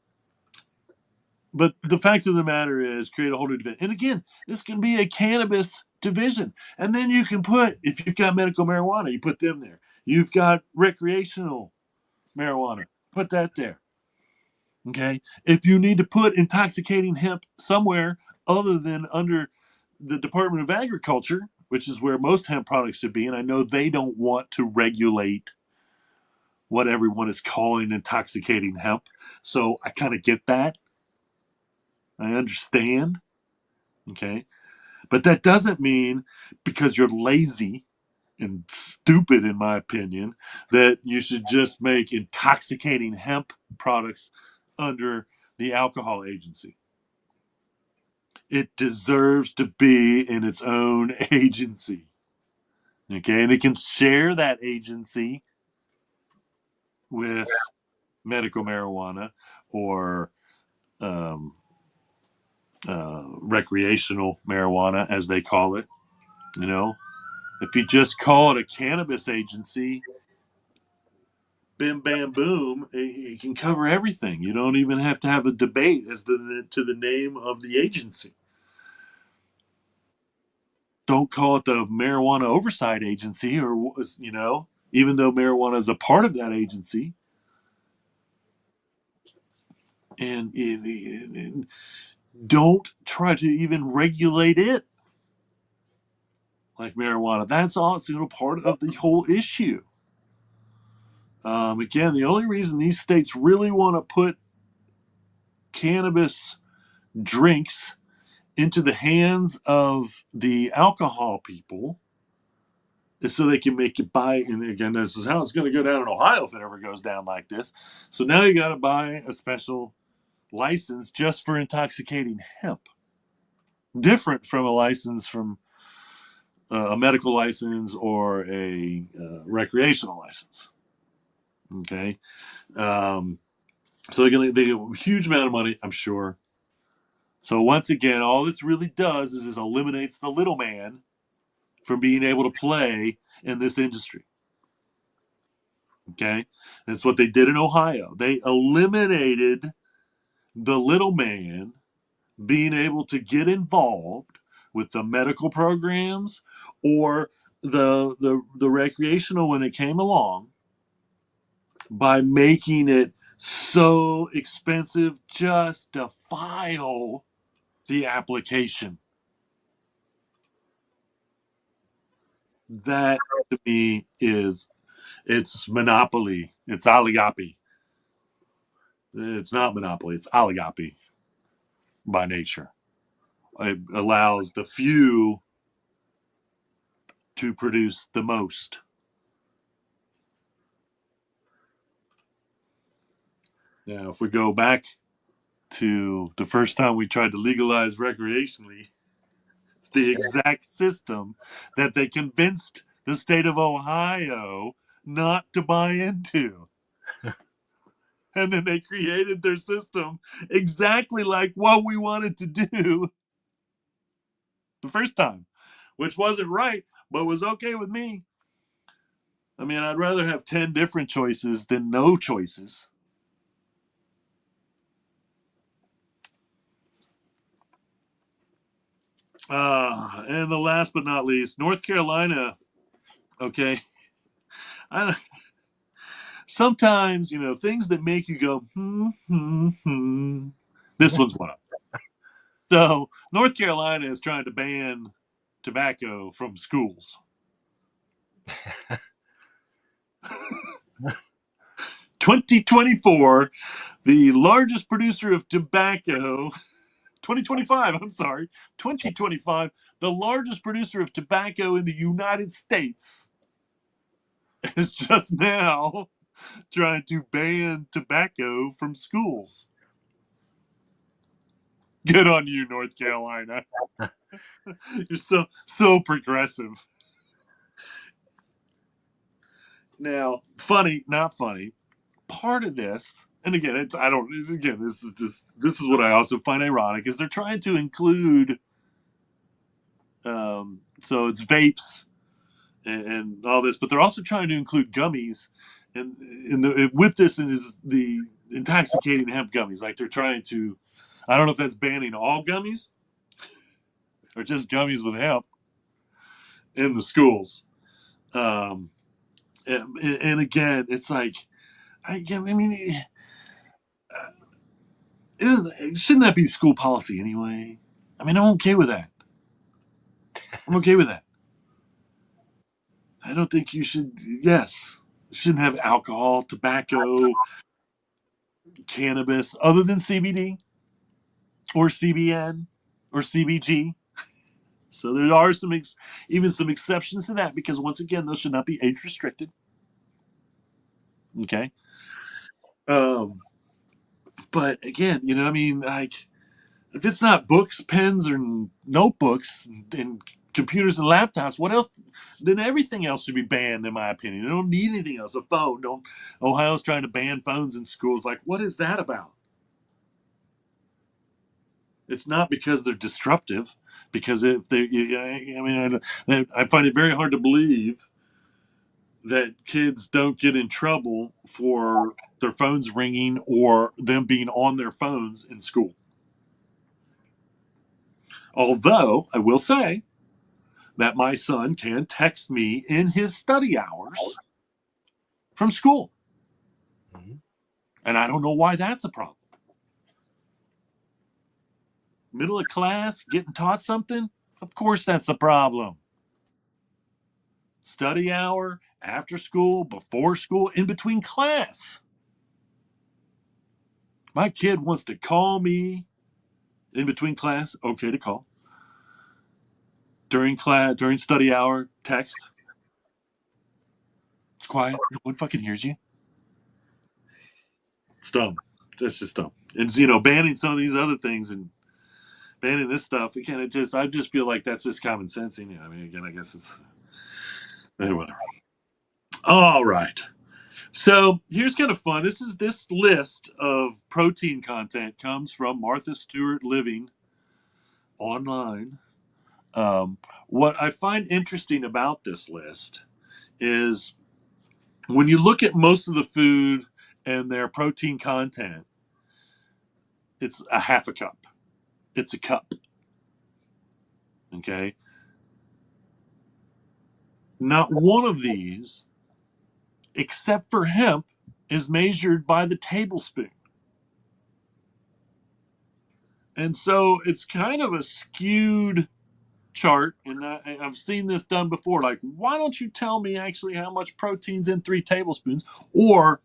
but the fact of the matter is, create a whole new division. And again, this can be a cannabis division. And then you can put, if you've got medical marijuana, you put them there. You've got recreational marijuana, put that there. Okay. If you need to put intoxicating hemp somewhere other than under the Department of Agriculture, which is where most hemp products should be, and I know they don't want to regulate what everyone is calling intoxicating hemp. So I kind of get that. I understand. Okay. But that doesn't mean because you're lazy and stupid, in my opinion, that you should just make intoxicating hemp products under the alcohol agency. It deserves to be in its own agency. Okay, and it can share that agency with medical marijuana or um, recreational marijuana, as they call it. You know, if you just call it a cannabis agency, bim bam boom, it can cover everything. You don't even have to have a debate as to the name of the agency. Don't call it the marijuana oversight agency, or even though marijuana is a part of that agency. And don't try to even regulate it like marijuana. That's also part of the whole issue. Again, the only reason these states really want to put cannabis drinks into the hands of the alcohol people is so they can make you buy. And again, this is how it's going to go down in Ohio if it ever goes down like this. So now you got to buy a special license just for intoxicating hemp, different from a license from a medical license or a recreational license. Okay, so they get a huge amount of money, I'm sure. So once again, all this really does is eliminates the little man from being able to play in this industry. Okay? That's what they did in Ohio. They eliminated the little man being able to get involved with the medical programs or the recreational when it came along by making it so expensive just to file the application. That to me is it's monopoly. It's oligopoly. It's not monopoly. It's oligopoly by nature. It allows the few to produce the most. Now, if we go back to the first time we tried to legalize recreationally, it's the exact system that they convinced the state of Ohio not to buy into. And then they created their system exactly like what we wanted to do the first time, which wasn't right, but was okay with me. I mean, I'd rather have 10 different choices than no choices. And the last but not least, North Carolina. Okay. I, sometimes, things that make you go, hmm. This one's one of them. So, North Carolina is trying to ban tobacco from schools. 2024, the largest producer of tobacco, 2025, I'm sorry, 2025, the largest producer of tobacco in the United States is just now trying to ban tobacco from schools. Good on you, North Carolina. You're so progressive. Now, funny, not funny. Part of this, and again, this is what I also find ironic is they're trying to include, so it's vapes and all this, but they're also trying to include gummies, and with this is the intoxicating hemp gummies. Like they're trying to, I don't know if that's banning all gummies or just gummies with hemp in the schools. Um, and again, it's like, I mean, shouldn't that be school policy anyway? I mean, I'm okay with that. I'm okay with that. I don't think you should. Yes, shouldn't have alcohol, tobacco, cannabis, other than CBD or CBN or CBG. So there are even some exceptions to that because once again, those should not be age restricted. Okay. Um, but again, I mean, like if it's not books, pens, or notebooks and computers and laptops, what else? Then everything else should be banned, in my opinion. They don't need anything else. A phone. Don't. Ohio's trying to ban phones in schools. Like, what is that about? It's not because they're disruptive. Because if they, I mean, I find it very hard to believe that kids don't get in trouble for their phones ringing or them being on their phones in school. Although I will say that my son can text me in his study hours from school. Mhm. And I don't know why that's a problem. Middle of class, getting taught something? Of course that's a problem. Study hour, after school, before school, in between class. My kid wants to call me in between class, okay to call. During class, during study hour, text. It's quiet. No one fucking hears you. It's dumb. That's just dumb. And banning some of these other things and banning this stuff, again, I just feel like that's just common sense. And, I mean, again, I guess it's whatever. All right. So here's kind of fun. This list of protein content comes from Martha Stewart Living online. Um, what I find interesting about this list is when you look at most of the food and their protein content, it's a half a cup. It's a cup. Okay. Not one of these, except for hemp, is measured by the tablespoon. And so it's kind of a skewed chart. And I've seen this done before. Like, why don't you tell me actually how much protein's in 3 tablespoons? Or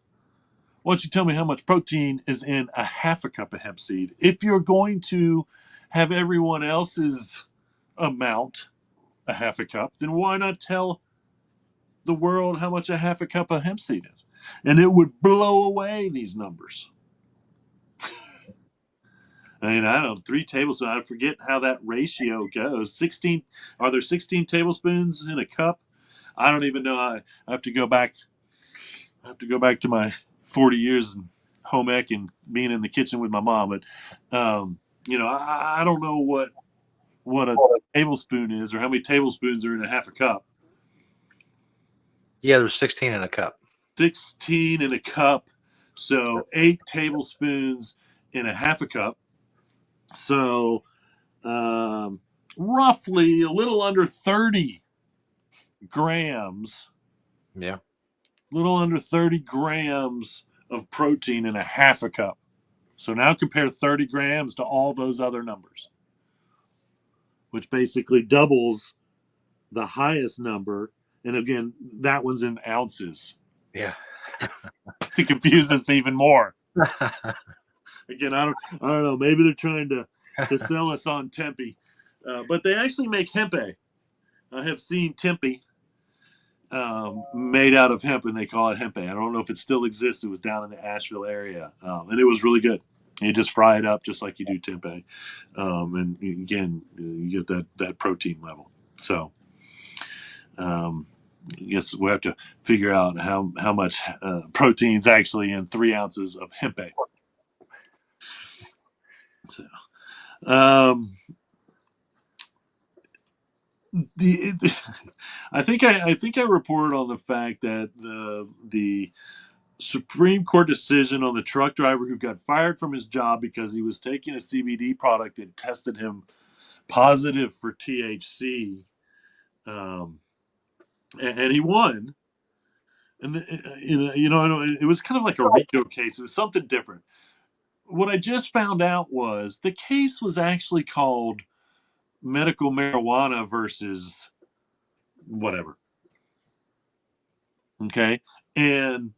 why don't you tell me how much protein is in a half a cup of hemp seed? If you're going to have everyone else's amount, a half a cup, then why not tell the world how much a half a cup of hemp seed is? And it would blow away these numbers. I mean, I don't know, 3 tablespoons. I forget how that ratio goes. 16, are there 16 tablespoons in a cup? I don't even know. I have to go back. I have to go back to my 40 years in home ec and being in the kitchen with my mom. But, I don't know what a tablespoon is or how many tablespoons are in a half a cup. Yeah, there's 16 in a cup. 16 in a cup. So 8 tablespoons in a half a cup. So roughly a little under 30 grams, Yeah. little under 30 grams of protein in a half a cup. So now compare 30 grams to all those other numbers, which basically doubles the highest number. And again, that one's in ounces Yeah. to confuse us even more. Again, I don't know. Maybe they're trying to sell us on Tempe, but they actually make hempe. I have seen Tempe made out of hemp, and they call it hempe. I don't know if it still exists. It was down in the Asheville area, and it was really good. You just fry it up just like you do tempeh, and again, you get that protein level. So, I guess we have to figure out how much protein's actually in 3 ounces of hempe. So, um, the I think I reported on the fact that the Supreme Court decision on the truck driver who got fired from his job because he was taking a CBD product and tested him positive for THC, um, and he won. And it was kind of like a RICO case. It was something different. What I just found out was the case was actually called medical marijuana versus whatever. Okay, and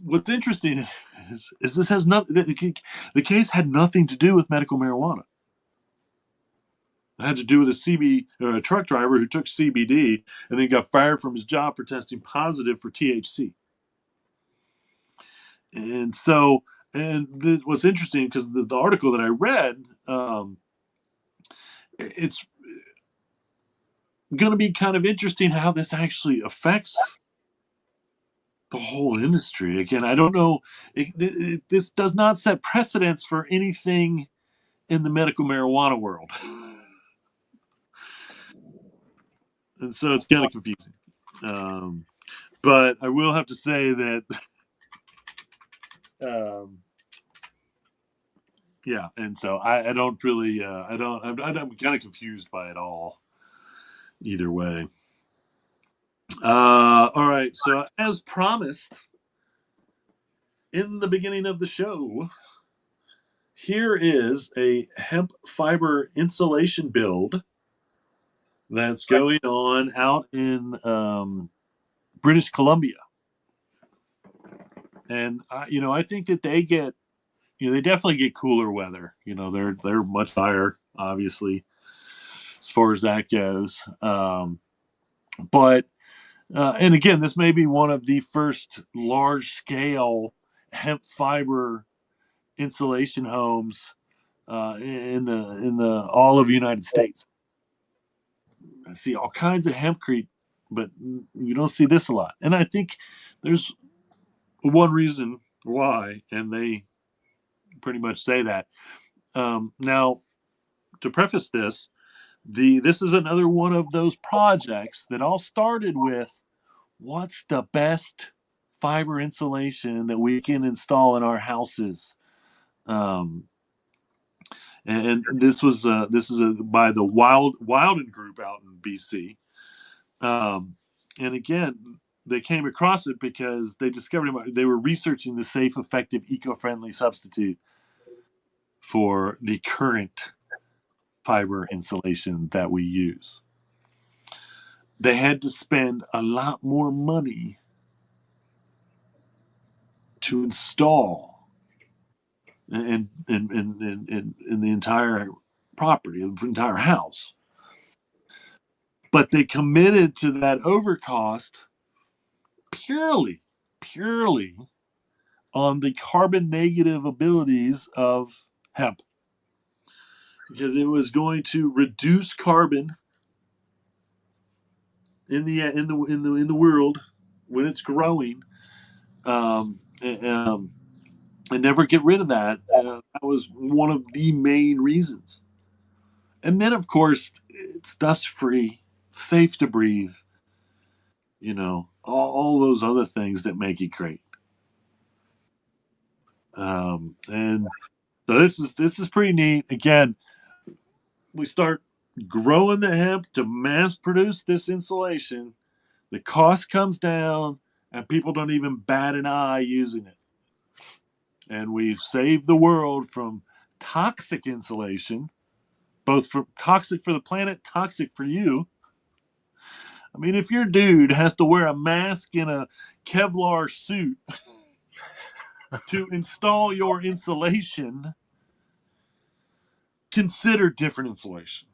what's interesting is this has nothing. The case had nothing to do with medical marijuana. It had to do with a truck driver who took CBD and then got fired from his job for testing positive for THC. And so, what's interesting because the article that I read, it's going to be kind of interesting how this actually affects the whole industry. Again, I don't know. This does not set precedents for anything in the medical marijuana world. And so it's kind of confusing. But I will have to say that, um, yeah. And so I don't really, I'm kind of confused by it all either way. All right. So as promised in the beginning of the show, here is a hemp fiber insulation build that's going on out in British Columbia. And I think that they definitely get cooler weather. They're much higher, obviously, as far as that goes. But and again, this may be one of the first large scale hemp fiber insulation homes in the all of the United States. I see all kinds of hempcrete, but you don't see this a lot. And I think there's one reason why, and they pretty much say that. Now, to preface this, this is another one of those projects that all started with what's the best fiber insulation that we can install in our houses. Um, and this is by the Wilden Group out in BC. Um, and again, they came across it because they discovered they were researching the safe, effective, eco-friendly substitute for the current fiber insulation that we use. They had to spend a lot more money to install in the entire property, the entire house. But they committed to that overcost purely on the carbon negative abilities of hemp, because it was going to reduce carbon in the world when it's growing, and never get rid of that. That was one of the main reasons. And then, of course, it's dust free, safe to breathe. All those other things that make it great. And so this is pretty neat. Again, we start growing the hemp to mass produce this insulation. The cost comes down, and people don't even bat an eye using it. And we've saved the world from toxic insulation, both for toxic for the planet, toxic for you. I mean, if your dude has to wear a mask and a Kevlar suit to install your insulation, consider different insulation.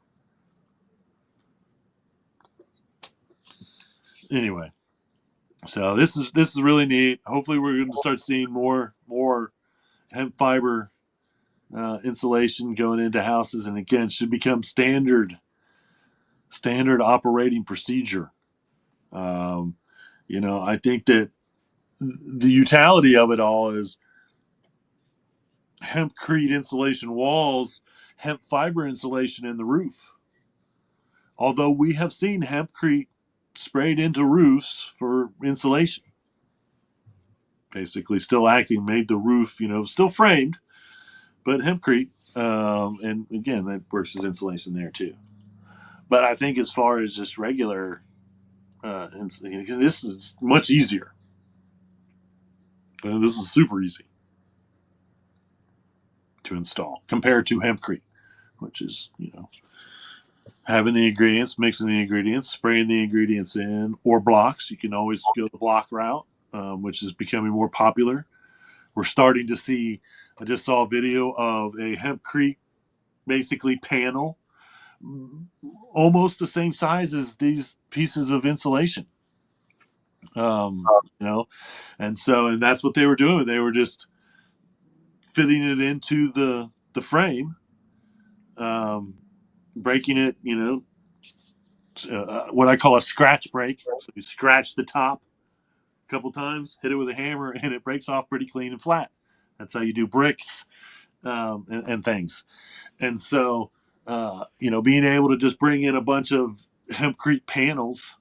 Anyway, so this is really neat. Hopefully, we're going to start seeing more hemp fiber insulation going into houses, and again, should become standard operating procedure. I think that the utility of it all is hempcrete insulation walls, hemp fiber insulation in the roof. Although we have seen hempcrete sprayed into roofs for insulation, basically still acting, made the roof, still framed, but hempcrete. And again, that works as insulation there too. But I think as far as just regular, this is much easier. This is super easy to install compared to hempcrete, which is, having the ingredients, mixing the ingredients, spraying the ingredients in, or blocks. You can always go the block route, which is becoming more popular. We're starting to see, I just saw a video of a hempcrete basically panel, almost the same size as these pieces of insulation. Um, and that's what they were doing. They were just fitting it into the frame, um, breaking it, what I call a scratch break. So you scratch the top a couple times, hit it with a hammer, and it breaks off pretty clean and flat. That's how you do bricks, and things. And so, being able to just bring in a bunch of hempcrete panels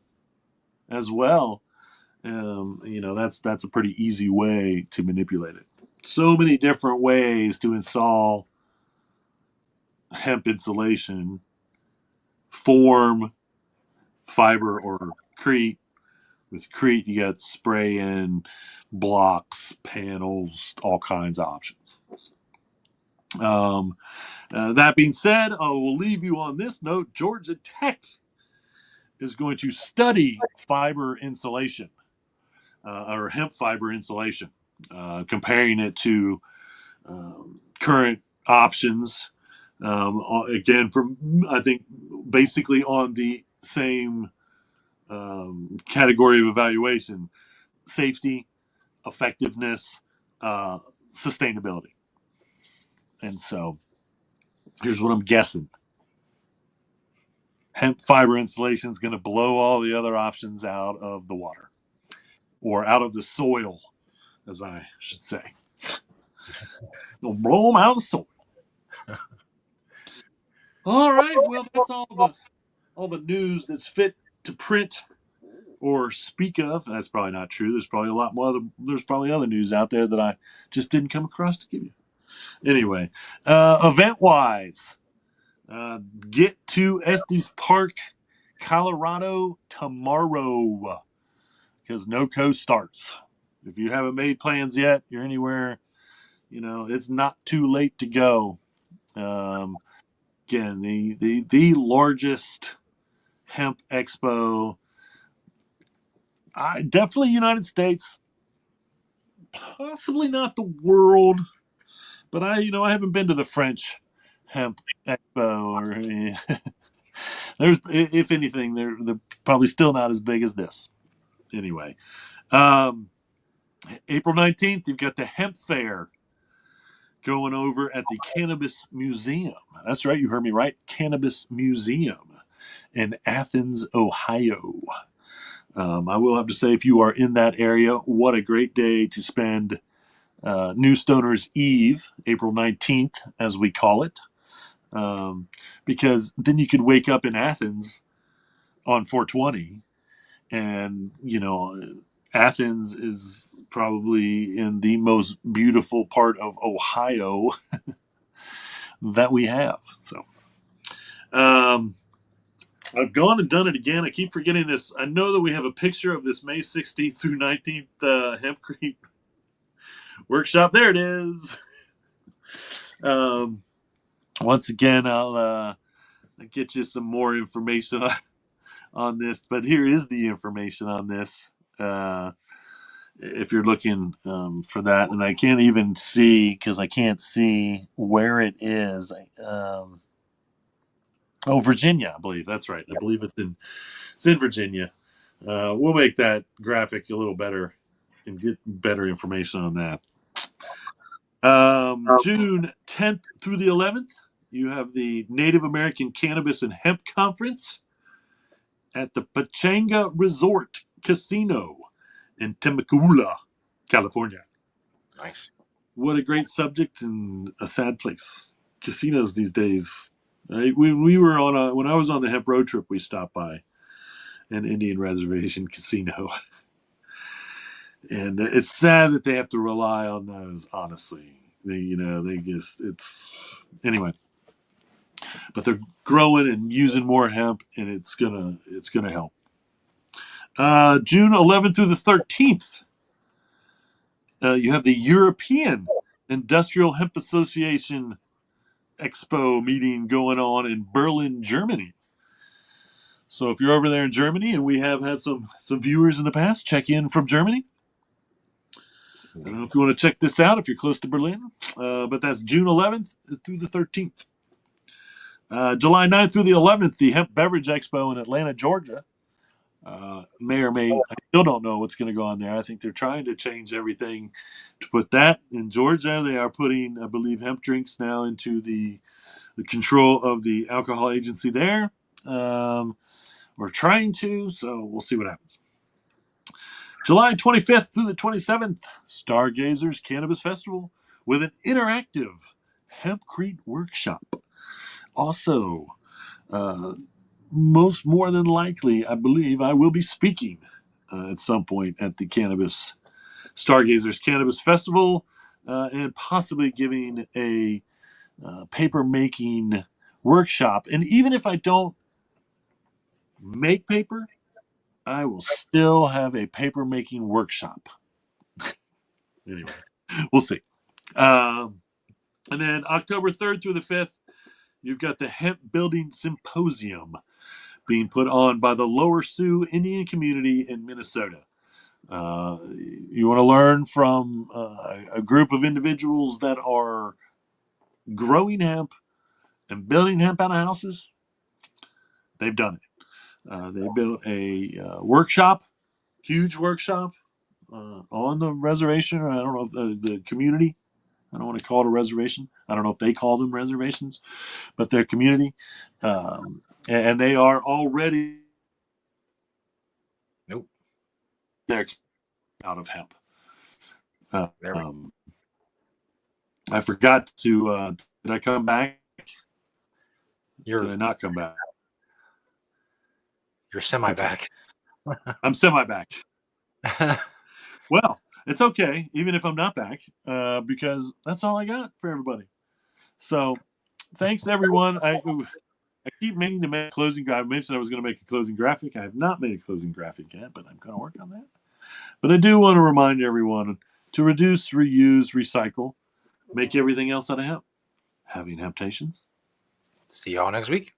as well, that's a pretty easy way to manipulate it. So many different ways to install hemp insulation, form, fiber, or crete. With crete, you got spray in, blocks, panels, all kinds of options. That being said, I will leave you on this note. Georgia Tech is going to study fiber insulation, or hemp fiber insulation, comparing it to current options. Again, I think basically on the same category of evaluation: safety, effectiveness, sustainability. And so here's what I'm guessing: hemp fiber insulation is going to blow all the other options out of the water, or out of the soil, as I should say. They'll blow them out of the soil. All right. Well, that's all the news that's fit to print or speak of. That's probably not true. There's probably a lot more. There's probably other news out there that I just didn't come across to give you. Anyway, event wise, get to Estes Park, Colorado tomorrow because NoCo starts. If you haven't made plans yet, you're anywhere, it's not too late to go. Again, the largest hemp expo, definitely United States, possibly not the world, but I haven't been to the French hemp expo or there's, if anything, they're probably still not as big as this. Anyway, um, April 19th, you've got the hemp fair going over at the Cannabis Museum. That's right, you heard me right. Cannabis Museum in Athens, Ohio. I will have to say, if you are in that area, what a great day to spend New Stoner's Eve, April 19th, as we call it. Because then you could wake up in Athens on 420, and, Athens is probably in the most beautiful part of Ohio that we have. So, I've gone and done it again. I keep forgetting this. I know that we have a picture of this May 16th through 19th Hempcrete workshop. There it is. Once again, I'll get you some more information on this, but here is the information on this. If you're looking for that, and I can't even see because I can't see where it is. Virginia, I believe that's right. I believe it's in Virginia. We'll make that graphic a little better and get better information on that. June 10th through the 11th, you have the Native American Cannabis and Hemp Conference at the Pachanga Resort Casino in Temecula, California. Nice. What a great subject and a sad place. Casinos these days. Right? We were when I was on the hemp road trip, we stopped by an Indian reservation casino. And it's sad that they have to rely on those, honestly. They just, anyway. But they're growing and using more hemp, and it's gonna help. June 11th through the 13th, you have the European Industrial Hemp Association Expo meeting going on in Berlin, Germany. So if you're over there in Germany, and we have had some viewers in the past check in from Germany, I don't know if you want to check this out if you're close to Berlin, but that's June 11th through the 13th. July 9th through the 11th, the Hemp Beverage Expo in Atlanta, Georgia. May or may, I still don't know what's going to go on there. I think they're trying to change everything to put that in Georgia. They are putting, I believe, hemp drinks now into the control of the alcohol agency there. We're trying to, so we'll see what happens. July 25th through the 27th, Stargazers Cannabis Festival with an interactive hempcrete workshop. Also, more than likely, I believe I will be speaking at some point at the Stargazers Cannabis Festival, and possibly giving a paper making workshop. And even if I don't make paper, I will still have a paper making workshop. Anyway, we'll see. And then October 3rd through the 5th, you've got the Hemp Building Symposium being put on by the Lower Sioux Indian community in Minnesota. You want to learn from a group of individuals that are growing hemp and building hemp out of houses? They've done it. They built a workshop, huge workshop on the reservation, or I don't know if the community. I don't want to call it a reservation. I don't know if they call them reservations, but their community. And they are already Nope. they're out of hemp. There we Um, I forgot to. Did I come back? Did I You're not come back? you're semi Okay, back. I'm semi back. Well, it's okay, even if I'm not back, because that's all I got for everybody. So, thanks everyone. I keep meaning to make a closing. I mentioned I was going to make a closing graphic. I have not made a closing graphic yet, but I'm going to work on that. But I do want to remind everyone to reduce, reuse, recycle, make everything else out of hemp. Having temptations. See y'all next week.